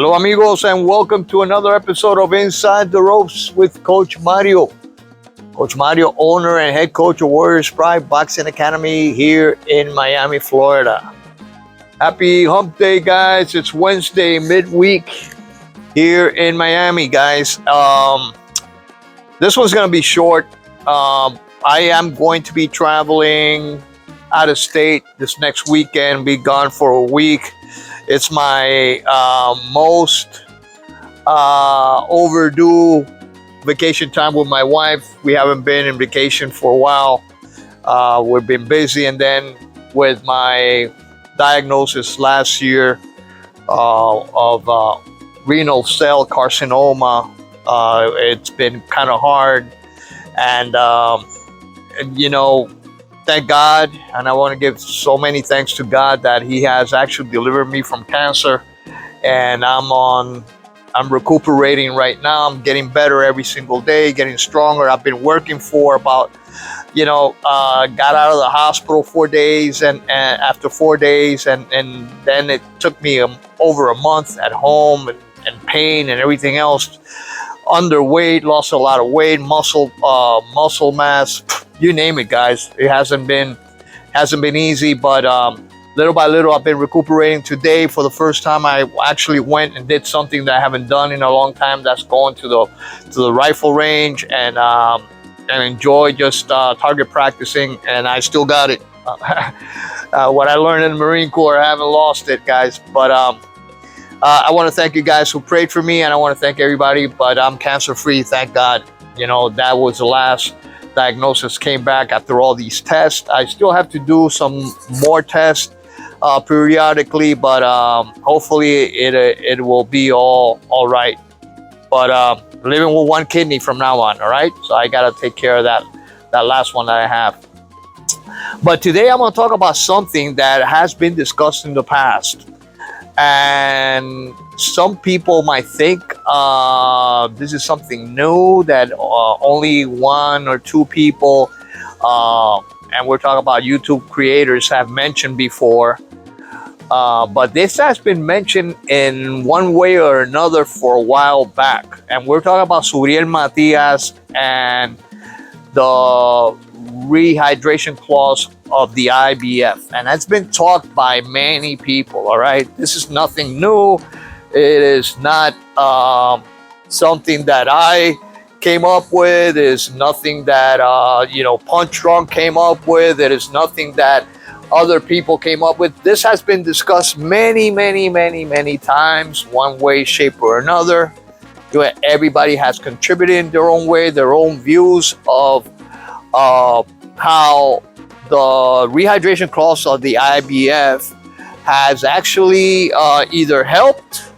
Hello, amigos, and welcome to another episode of Inside the Ropes with Coach Mario. Coach Mario, owner and head coach of Warriors Pride Boxing Academy here in Miami, Florida. Happy Hump Day, guys. It's Wednesday, midweek here in Miami, guys. This one's going to be short. I am going to be traveling out of state this next weekend, be gone for a week. It's my most overdue vacation time with my wife. We haven't been in vacation for a while. We've been busy, and then with my diagnosis last year of renal cell carcinoma, it's been kind of hard. And, thank God, and I want to give so many thanks to God that He has actually delivered me from cancer, and I'm recuperating right now. I'm getting better every single day, getting stronger. I've been working for about, got out of the hospital 4 days, and after 4 days, and then it took me over a month at home and pain and everything else. Underweight, lost a lot of weight, muscle mass. You name it, guys. It hasn't been easy, but little by little, I've been recuperating. Today, for the first time, I actually went and did something that I haven't done in a long time. That's going to the rifle range and enjoy just target practicing. And I still got it. What I learned in the Marine Corps, I haven't lost it, guys. But I want to thank you guys who prayed for me, and I want to thank everybody. But I'm cancer-free, thank God. That was the last diagnosis. Came back after all these tests. I still have to do some more tests periodically, but hopefully it will be all right. But living with one kidney from now on, all right? So I got to take care of that last one that I have. But today I'm going to talk about something that has been discussed in the past. And some people might think this is something new that only one or two people, and we're talking about YouTube creators, have mentioned before. But this has been mentioned in one way or another for a while back. And we're talking about Suriel Matias and the rehydration clause of the IBF, and that's been talked by many people. All right, this is nothing new. It is not something that I came up with. It is nothing that Punch Drunk came up with. It is nothing that other people came up with. This has been discussed many times, one way, shape, or another. Everybody has contributed in their own way, their own views of how the rehydration clause of the IBF has actually either helped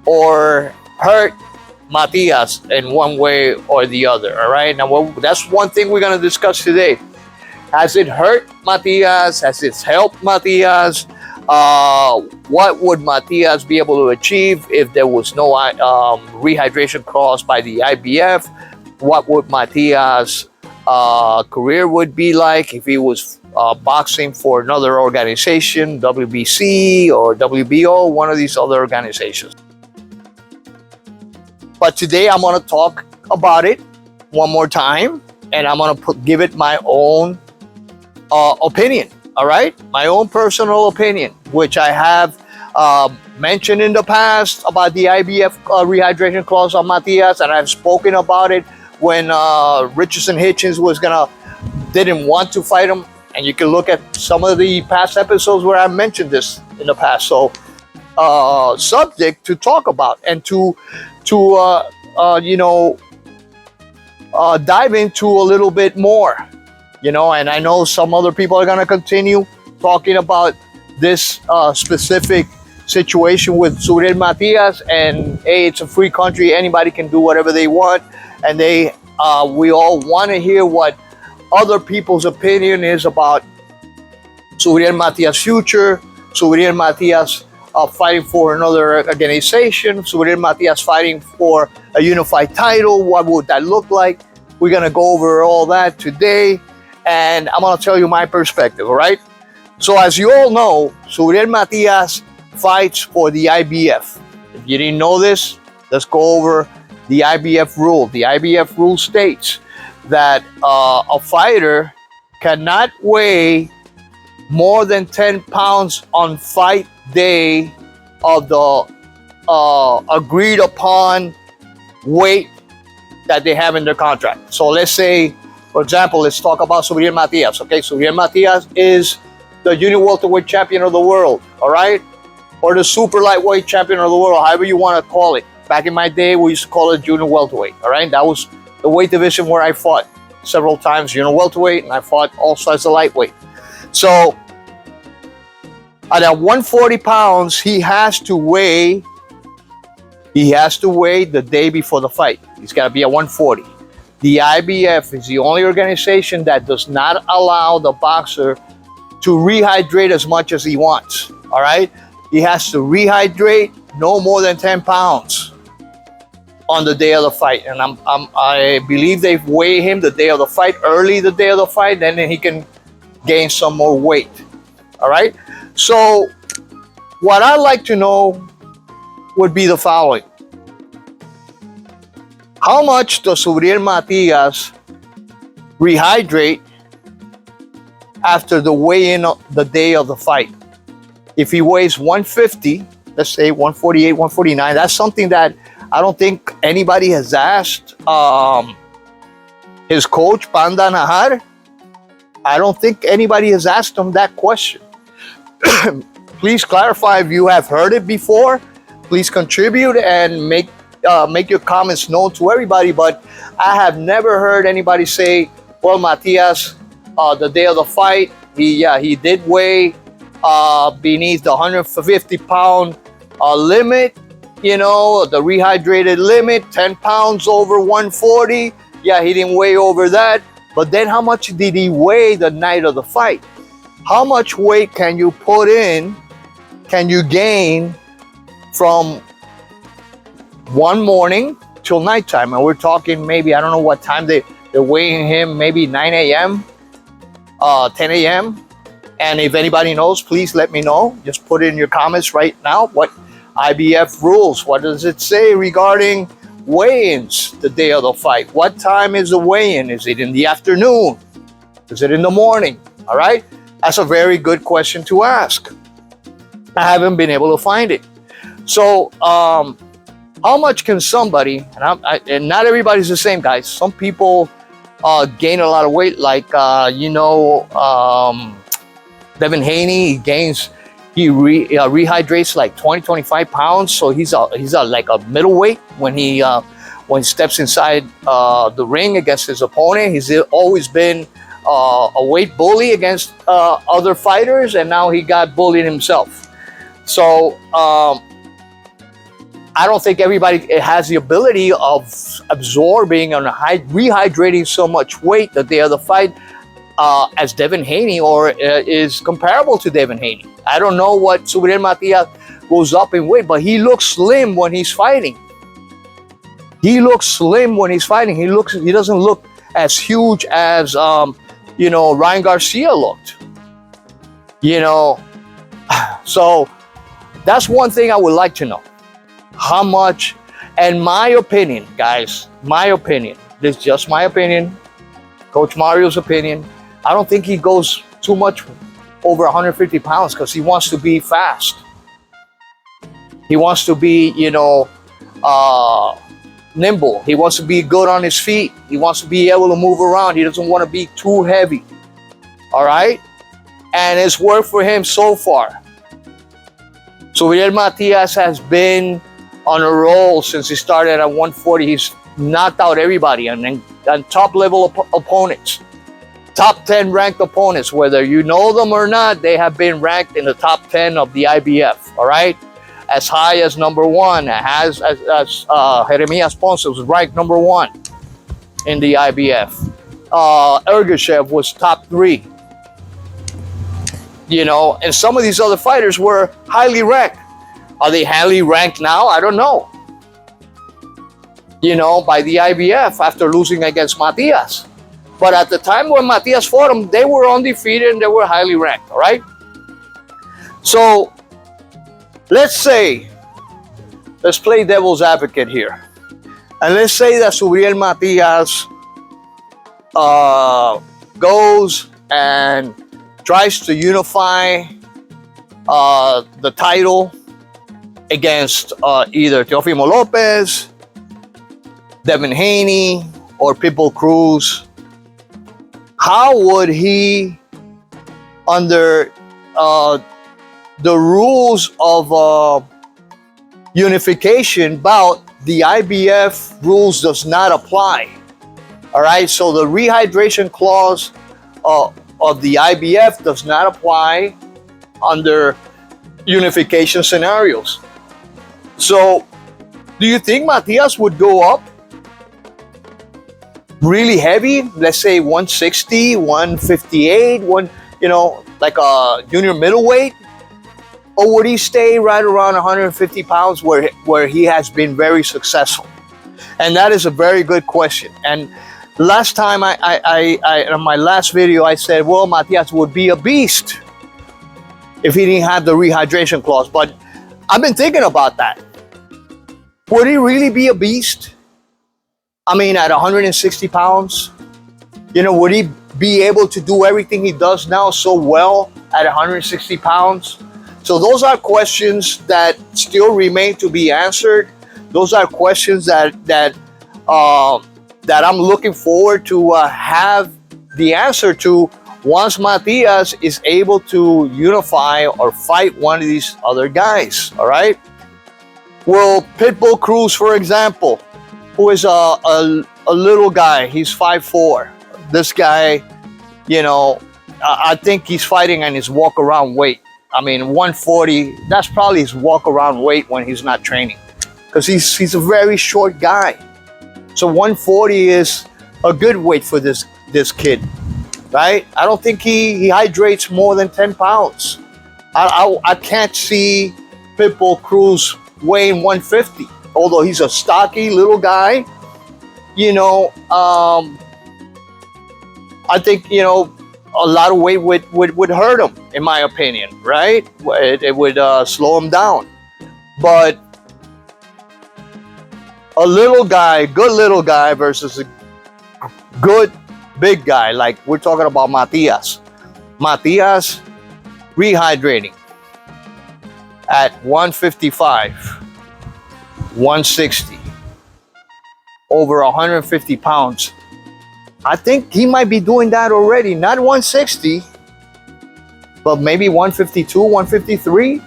or hurt Matias in one way or the other. All right, now that's one thing we're going to discuss today. Has it hurt Matias? Has it helped Matias? What would Matias be able to achieve if there was no rehydration clause by the IBF? What would Matias' career would be like if he was boxing for another organization, WBC or WBO, one of these other organizations? But today I'm going to talk about it one more time, and I'm going to give it my own opinion, all right? My own personal opinion, which I have mentioned in the past about the IBF rehydration clause on Matias, and I've spoken about it when Richardson Hitchens didn't want to fight him. And you can look at some of the past episodes where I mentioned this in the past. So subject to talk about and to dive into a little bit more, and I know some other people are going to continue talking about this specific situation with Suriel Matias. And hey, it's a free country. Anybody can do whatever they want. And we all want to hear what other people's opinion is about Suriel Matias' future, Suriel Matias fighting for another organization, Suriel Matias fighting for a unified title. What would that look like? We're going to go over all that today, and I'm going to tell you my perspective, all right? So as you all know, Suriel Matias fights for the IBF. If you didn't know this, let's go over the IBF rule. The IBF rule states that a fighter cannot weigh more than 10 pounds on fight day of the agreed upon weight that they have in their contract. So let's say, for example, let's talk about Matias. Okay, Matias is the junior welterweight champion of the world, all right? Or the super lightweight champion of the world, however you want to call it. Back in my day, we used to call it junior welterweight, all right? That was the weight division where I fought several times, junior welterweight, and I fought also as a lightweight. So at 140 pounds, he has to weigh the day before the fight. He's got to be at 140. The IBF is the only organization that does not allow the boxer to rehydrate as much as he wants, all right? He has to rehydrate no more than 10 pounds on the day of the fight. And I believe they weigh him the day of the fight, early the day of the fight, and then he can gain some more weight, all right? So what I'd like to know would be the following. How much does Matias rehydrate after the weigh-in the day of the fight? If he weighs 150, let's say 148, 149, that's something that I don't think anybody has asked his coach, Panda Nahar. I don't think anybody has asked him that question. Please clarify if you have heard it before. Please contribute and make your comments known to everybody. But I have never heard anybody say, well, Matias, the day of the fight, he did weigh beneath the 150-pound limit, you know, the rehydrated limit, 10 pounds over 140. Yeah, he didn't weigh over that. But then how much did he weigh the night of the fight? How much weight can you put in, can you gain from one morning till nighttime? And we're talking maybe, I don't know what time they're weighing him, maybe 9 a.m., 10 a.m. And if anybody knows, please let me know. Just put it in your comments right now. What IBF rules? What does it say regarding weigh-ins the day of the fight? What time is the weigh-in? Is it in the afternoon? Is it in the morning? All right. That's a very good question to ask. I haven't been able to find it. So, how much can somebody, and not everybody's the same, guys. Some people gain a lot of weight, like, Devin Haney, he rehydrates like 20, 25 pounds. So he's like a middleweight when he steps inside the ring against his opponent. He's always been a weight bully against other fighters, and now he got bullied himself. So I don't think everybody has the ability of absorbing and rehydrating so much weight the day of the fight as Devin Haney, or is comparable to Devin Haney. I don't know what Matias goes up in weight, but he looks slim when he's fighting. He looks slim when he's fighting. He doesn't look as huge as Ryan Garcia looked. So that's one thing I would like to know. How much, and my opinion, guys, this is just my opinion, Coach Mario's opinion. I don't think he goes too much over 150 pounds because he wants to be fast. He wants to be, nimble. He wants to be good on his feet. He wants to be able to move around. He doesn't want to be too heavy. All right? And it's worked for him so far. So Matias has been on a roll since he started at 140. He's knocked out everybody and top level opponents. Top 10 ranked opponents, whether you know them or not, they have been ranked in the top 10 of the IBF, all right? As high as number one, Jeremias Ponce was ranked number one in the IBF. Ergashev was top 3. And some of these other fighters were highly ranked. Are they highly ranked now? I don't know. By the IBF after losing against Matias. But at the time when Matias fought him, they were undefeated and they were highly ranked, all right? So let's say let's play devil's advocate here. And let's say that Subriel Matias goes and tries to unify the title against either Teofimo Lopez, Devin Haney, or Pitbull Cruz. How would he, under the rules of unification bout, the IBF rules does not apply? All right, so the rehydration clause of the IBF does not apply under unification scenarios. So, do you think Matias would go up really heavy? Let's say 160, 158, like a junior middleweight? Or would he stay right around 150 pounds where he has been very successful? And that is a very good question. And last time in my last video, I said, well, Matias would be a beast if he didn't have the rehydration clause. But I've been thinking about that. Would he really be a beast? I mean, at 160 pounds, would he be able to do everything he does now so well at 160 pounds? So those are questions that still remain to be answered. Those are questions that I'm looking forward to have the answer to once Matias is able to unify or fight one of these other guys. All right. Well, Pitbull Cruz, for example, who is a little guy, he's 5'4". This guy, I think he's fighting on his walk-around weight. I mean, 140, that's probably his walk-around weight when he's not training, because he's a very short guy. So 140 is a good weight for this kid, right? I don't think he hydrates more than 10 pounds. I can't see Pitbull Cruz weighing 150, although he's a stocky little guy. I think, a lot of weight would hurt him, in my opinion, right? It would slow him down. But a little guy, good little guy versus a good big guy, like we're talking about Matias. Matias rehydrating at 155, 160, over 150 pounds. I think he might be doing that already. Not 160, but maybe 152, 153.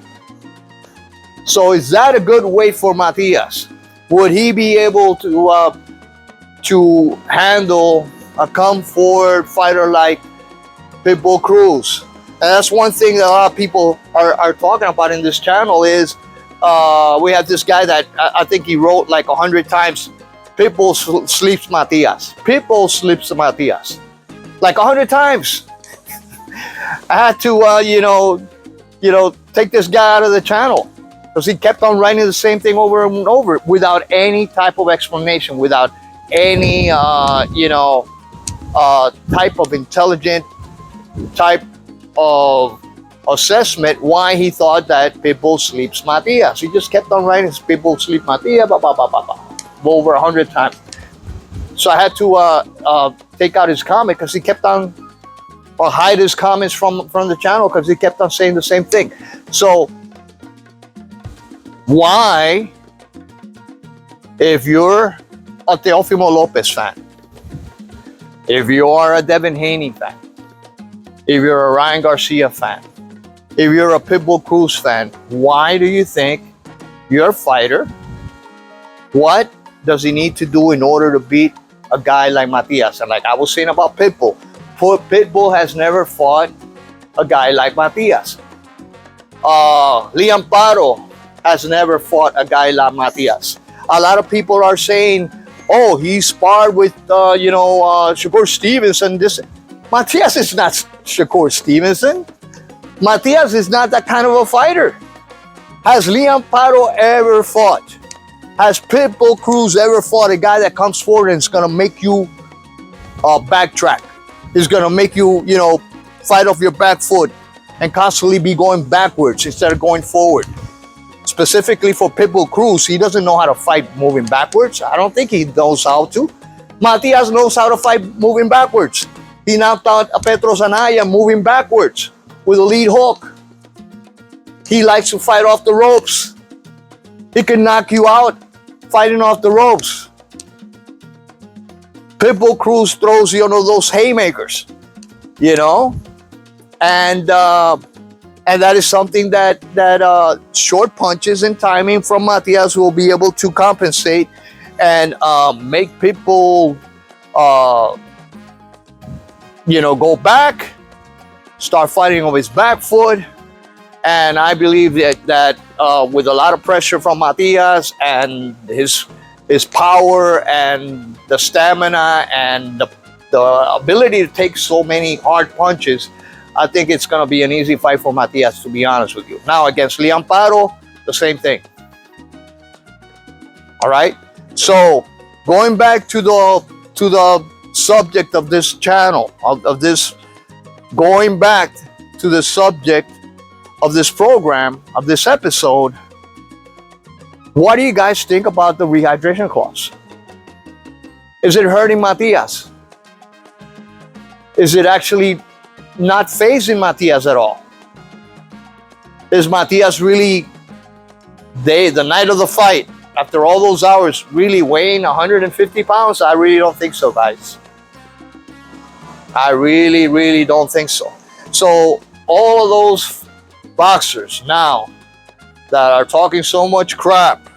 So is that a good weight for Matias? Would he be able to handle a come-forward fighter like Pitbull Cruz? And that's one thing that a lot of people are talking about in this channel is we have this guy that I think he wrote like 100 times, Pitbull sleeps Matias. Pitbull sleeps Matias. Like 100 times. I had to, take this guy out of the channel because he kept on writing the same thing over and over without any type of explanation, without any, type of intelligent type of assessment why he thought that Pitbull sleeps Matias. He just kept on writing Pitbull sleep Matias, over 100 times. So I had to take out his comment because he kept on, or hide his comments from the channel because he kept on saying the same thing. So why, if you're a Teofimo Lopez fan, if you are a Devin Haney fan, if you're a Ryan Garcia fan, if you're a Pitbull Cruz fan, why do you think your fighter, what does he need to do in order to beat a guy like Matias? And like I was saying about Pitbull, Pitbull has never fought a guy like Matias. Liam Paro has never fought a guy like Matias. A lot of people are saying, oh, he sparred with, Shakur Stevenson. Matias is not Shakur Stevenson. Matias is not that kind of a fighter. Has Liam Paro ever fought? Has Pitbull Cruz ever fought a guy that comes forward and is going to make you backtrack? He's going to make you, fight off your back foot and constantly be going backwards instead of going forward. specifically for Pitbull Cruz, he doesn't know how to fight moving backwards. I don't think he knows how to. Matias knows how to fight moving backwards. He knocked out a Petros Anaya moving backwards with a lead hook. He likes to fight off the ropes. He can knock you out fighting off the ropes. Pitbull Cruz throws you know those haymakers, you know, and that is something that short punches and timing from Matias will be able to compensate and make people you know, go back, start fighting on his back foot. And I believe that with a lot of pressure from Matias and his power and the stamina and the ability to take so many hard punches, I think it's going to be an easy fight for Matias, to be honest with you. Now, against Lee Amparo, the same thing. All right? So, going back to the subject of this channel, going back to the subject of this program, of this episode, what do you guys think about the rehydration clause? Is it hurting Matias? Is it actually not phasing Matias at all? Is Matias really, the night of the fight, after all those hours, really weighing 150 pounds? I really don't think so, guys. I really, really don't think so. So all of those boxers now that are talking so much crap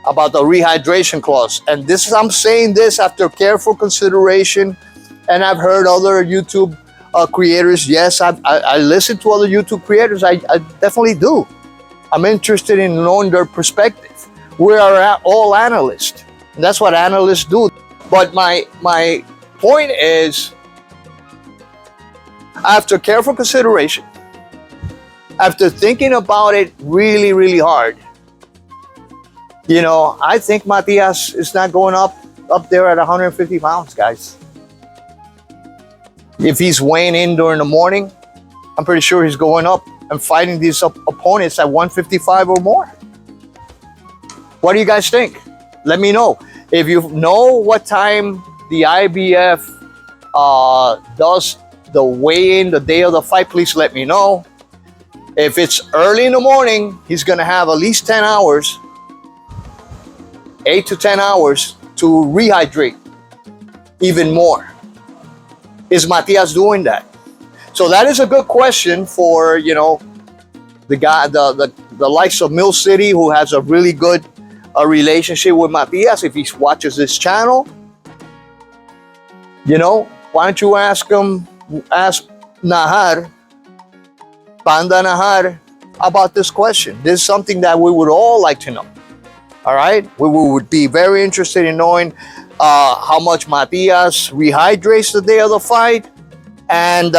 about the rehydration clause, and I'm saying this after careful consideration, and I've heard other YouTube creators. Yes, I listen to other YouTube creators. I definitely do. I'm interested in knowing their perspective. We are all analysts, and that's what analysts do. But my point is, after careful consideration, after thinking about it really, really hard, you know, I think Matias is not going up there at 150 pounds, guys. If he's weighing in during the morning, I'm pretty sure he's going up and fighting these opponents at 155 or more. What do you guys think? Let me know. If you know what time the IBF does the weigh-in the day of the fight, please let me know. If it's early in the morning, he's going to have at least 10 hours, 8 to 10 hours to rehydrate even more. Is Matias doing that? So that is a good question for, you know, the guy, the likes of Mill City, who has a really good relationship with Matias. If he watches this channel, you know, why don't you ask Nahar, Panda Nahar, about this question? This is something that we would all like to know. All right, we would be very interested in knowing how much Matias rehydrates the day of the fight, and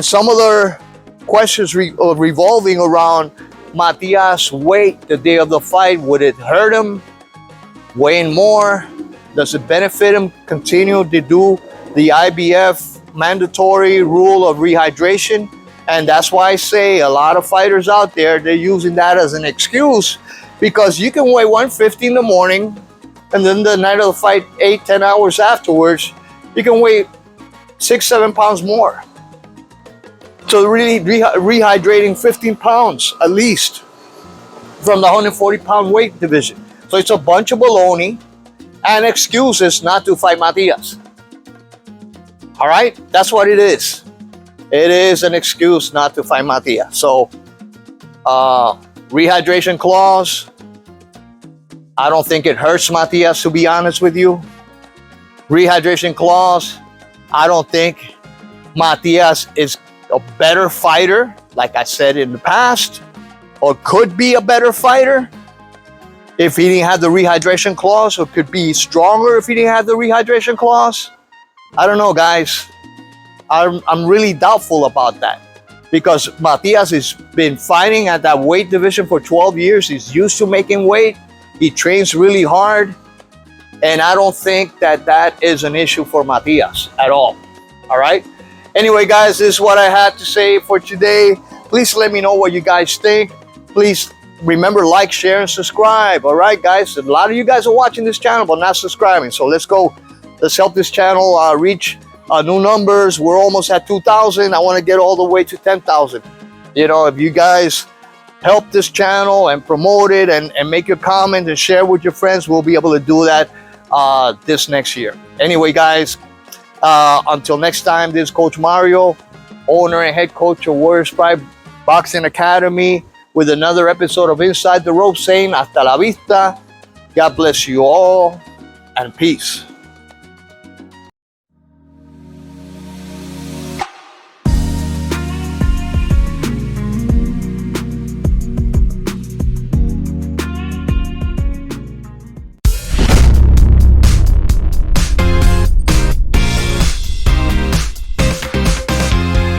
some other questions revolving around Matias' weight the day of the fight. Would it hurt him weighing more? Does it benefit him continue to do the IBF mandatory rule of rehydration? And that's why I say a lot of fighters out there, they're using that as an excuse, because you can weigh 150 in the morning, and then the night of the fight, 8-10 hours afterwards, you can weigh 6-7 pounds more. So really rehydrating 15 pounds at least from the 140 pound weight division. So it's a bunch of baloney and excuses not to fight Matias. All right, that's what it is. It is an excuse not to fight Matias. So rehydration clause, I don't think it hurts Matias, to be honest with you. Rehydration clause, I don't think Matias is a better fighter, like I said in the past, or could be a better fighter if he didn't have the rehydration clause, or could be stronger if he didn't have the rehydration clause. I don't know, guys. I'm really doubtful about that, because Matias has been fighting at that weight division for 12 years. He's used to making weight. He trains really hard. And I don't think that is an issue for Matias at all. All right? Anyway, guys, this is what I had to say for today. Please let me know what you guys think. Please remember, like, share, and subscribe. All right, guys. A lot of you guys are watching this channel but not subscribing. So let's go. Let's help this channel reach new numbers. We're almost at 2,000. I want to get all the way to 10,000. You know, if you guys help this channel and promote it and make your comment and share with your friends, we'll be able to do that this next year. Anyway, guys, until next time, this is Coach Mario, owner and head coach of Warriors Pride Boxing Academy, with another episode of Inside the Rope, saying hasta la vista. God bless you all, and peace.